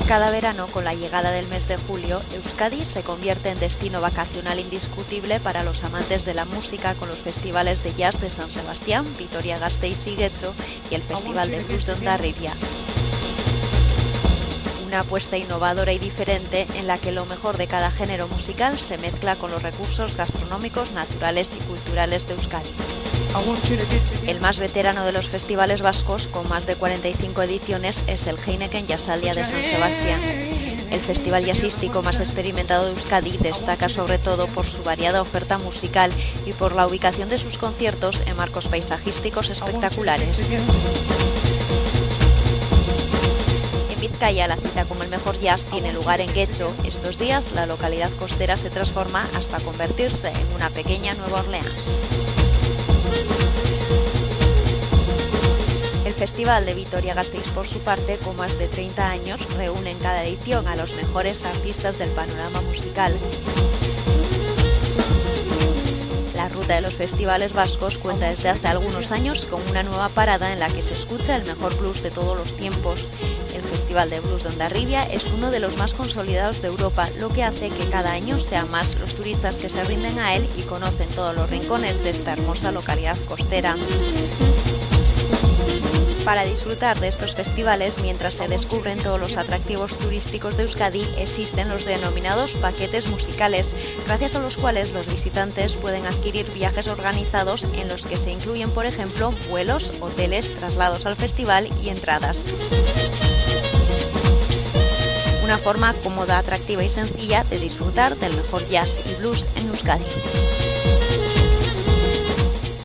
Cada verano, con la llegada del mes de julio, Euskadi se convierte en destino vacacional indiscutible para los amantes de la música, con los festivales de jazz de San Sebastián, Vitoria-Gasteiz y Getxo, y el Festival de Blues de Hondarribia. Una apuesta innovadora y diferente en la que lo mejor de cada género musical se mezcla con los recursos gastronómicos, naturales y culturales de Euskadi. El más veterano de los festivales vascos, con más de 45 ediciones, es el Heineken Jazaldia de San Sebastián. El festival jazzístico más experimentado de Euskadi destaca sobre todo por su variada oferta musical y por la ubicación de sus conciertos en marcos paisajísticos espectaculares. En Vizcaya, la cita con el mejor jazz tiene lugar en Getxo. Estos días, la localidad costera se transforma hasta convertirse en una pequeña Nueva Orleans. El Festival de Vitoria-Gasteiz, por su parte, con más de 30 años, reúne en cada edición a los mejores artistas del panorama musical. La ruta de los festivales vascos cuenta desde hace algunos años con una nueva parada en la que se escucha el mejor blues de todos los tiempos. El Festival de Blues de Hondarribia es uno de los más consolidados de Europa, lo que hace que cada año sean más los turistas que se rinden a él y conocen todos los rincones de esta hermosa localidad costera. Para disfrutar de estos festivales, mientras se descubren todos los atractivos turísticos de Euskadi, existen los denominados paquetes musicales, gracias a los cuales los visitantes pueden adquirir viajes organizados en los que se incluyen, por ejemplo, vuelos, hoteles, traslados al festival y entradas. Una forma cómoda, atractiva y sencilla de disfrutar del mejor jazz y blues en Euskadi.